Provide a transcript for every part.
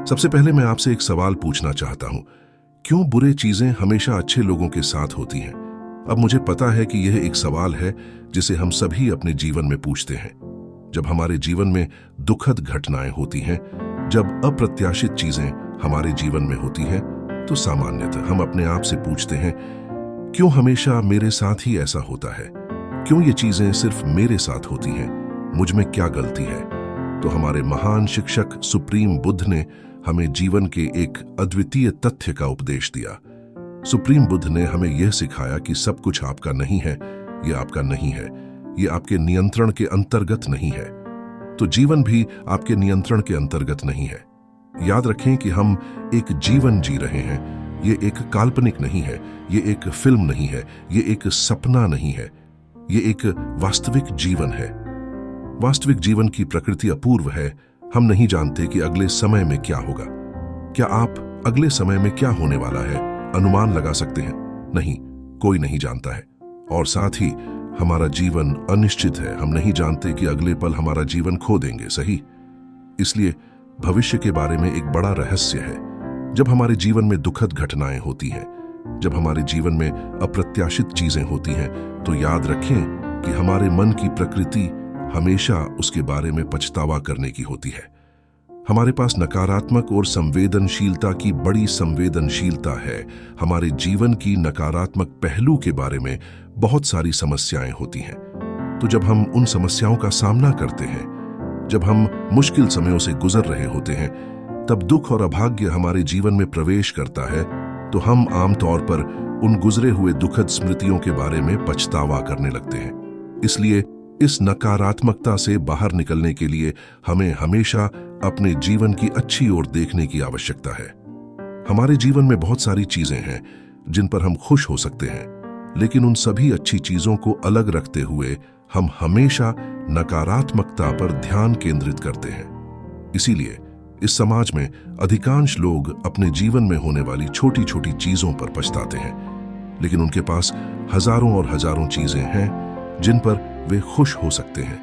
सबसे पहले मैं आपसे एक सवाल पूछना चाहता हूं। क्यों बुरे चीजें हमेशा अच्छे लोगों के साथ होती हैं? अब मुझे पता है कि यह एक सवाल है जिसे हम सभी अपने जीवन में पूछते हैं। जब हमारे जीवन में दुखद घटनाएं होती हैं, जब अप्रत्याशित चीजें हमारे जीवन में होती हैं, तो सामान्यतः हम अपने आप से पूछते हैं, क्यों हमेशा मेरे साथ ही ऐसा होता है? क्यों ये चीजें सिर्फ मेरे साथ होती हैं? मुझ में क्या गलती है? तो हमारे महान शिक्षक सुप्रीम बुद्ध ने हमें जीवन के एक अद्वितीय तथ्य का उपदेश दिया। सुप्रीम बुद्ध ने हमें यह सिखाया कि सब कुछ आपका नहीं है, यह आपका नहीं है, यह आपके नियंत्रण के अंतर्गत नहीं है। तो जीवन भी आपके नियंत्रण के अंतर्गत नहीं है। याद रखें कि हम एक जीवन जी रहे हैं। ये एक काल्पनिक नहीं है, ये एक फिल्म नहीं है, ये एक सपना नहीं है, ये एक वास्तविक जीवन है। वास्तविक जीवन की प्रकृति अपूर्व है। हम नहीं जानते कि अगले समय में क्या होगा। क्या आप अगले समय में क्या होने वाला है अनुमान लगा सकते हैं? नहीं, कोई नहीं जानता है। और साथ ही हमारा जीवन अनिश्चित है। हम नहीं जानते कि अगले पल हमारा जीवन खो देंगे, सही? इसलिए भविष्य के बारे में एक बड़ा रहस्य है। जब हमारे जीवन में दुखद घटनाएं होती हैं, जब हमारे जीवन में अप्रत्याशित चीजें होती हैं, तो याद रखें कि हमारे मन की प्रकृति हमेशा उसके बारे में पछतावा करने की होती है। हमारे पास नकारात्मक और संवेदनशीलता की बड़ी संवेदनशीलता है। हमारे जीवन की नकारात्मक पहलू के बारे में बहुत सारी समस्याएं होती हैं। तो जब हम उन समस्याओं का सामना करते हैं, जब हम मुश्किल समयों से गुजर रहे होते हैं, तब दुख और अभाग्य हमारे जीवन में प्रवेश करता है, तो हम आमतौर पर उन गुजरे हुए दुखद स्मृतियों के बारे में पछतावा करने लगते हैं। इसलिए इस नकारात्मकता से बाहर निकलने के लिए हमें हमेशा अपने जीवन की अच्छी ओर देखने की आवश्यकता है। हमारे जीवन में बहुत सारी चीजें हैं जिन पर हम खुश हो सकते हैं, लेकिन उन सभी अच्छी चीजों को अलग रखते हुए हम हमेशा नकारात्मकता पर ध्यान केंद्रित करते हैं। इसीलिए इस समाज में अधिकांश लोग अपने जीवन में होने वाली छोटी छोटी चीजों पर पछताते हैं, लेकिन उनके पास हजारों और हजारों चीजें हैं जिन पर वे खुश हो सकते हैं।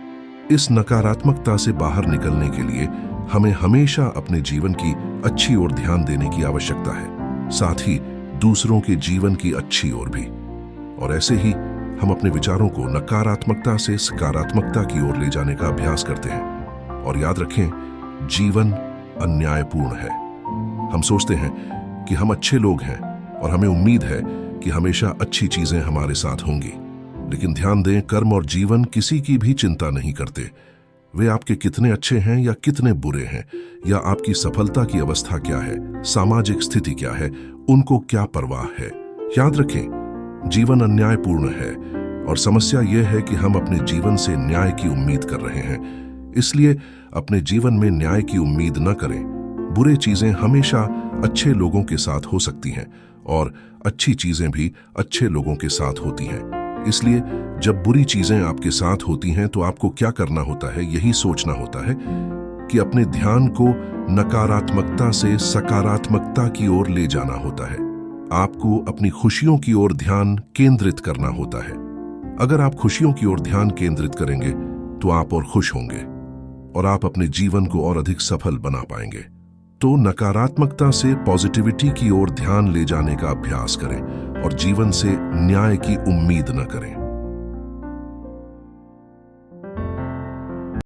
इस नकारात्मकता से बाहर निकलने के लिए हमें हमेशा अपने जीवन की अच्छी ओर ध्यान देने की आवश्यकता है, साथ ही दूसरों के जीवन की अच्छी ओर भी। और ऐसे ही हम अपने विचारों को नकारात्मकता से सकारात्मकता की ओर ले जाने का अभ्यास करते हैं। और याद रखें, जीवन अन्यायपूर्ण है। हम सोचते हैं कि हम अच्छे लोग हैं और हमें उम्मीद है कि हमेशा अच्छी चीजें हमारे साथ होंगी, लेकिन ध्यान दें, कर्म और जीवन किसी की भी चिंता नहीं करते। वे आपके कितने अच्छे हैं या कितने बुरे हैं, या आपकी सफलता की अवस्था क्या है, सामाजिक स्थिति क्या है, उनको क्या परवाह है। याद रखें, जीवन अन्यायपूर्ण है और समस्या यह है कि हम अपने जीवन से न्याय की उम्मीद कर रहे हैं। इसलिए अपने जीवन में न्याय की उम्मीद न करें। बुरे चीजें हमेशा अच्छे लोगों के साथ हो सकती हैं और अच्छी चीजें भी अच्छे लोगों के साथ होती हैं। इसलिए जब बुरी चीजें आपके साथ होती हैं, तो आपको क्या करना होता है? यही सोचना होता है कि अपने ध्यान को नकारात्मकता से सकारात्मकता की ओर ले जाना होता है। आपको अपनी खुशियों की ओर ध्यान केंद्रित करना होता है। अगर आप खुशियों की ओर ध्यान केंद्रित करेंगे, तो आप और खुश होंगे और आप अपने जीवन को और अधिक सफल बना पाएंगे। तो नकारात्मकता से पॉजिटिविटी की ओर ध्यान ले जाने का अभ्यास करें और जीवन से न्याय की उम्मीद न करें।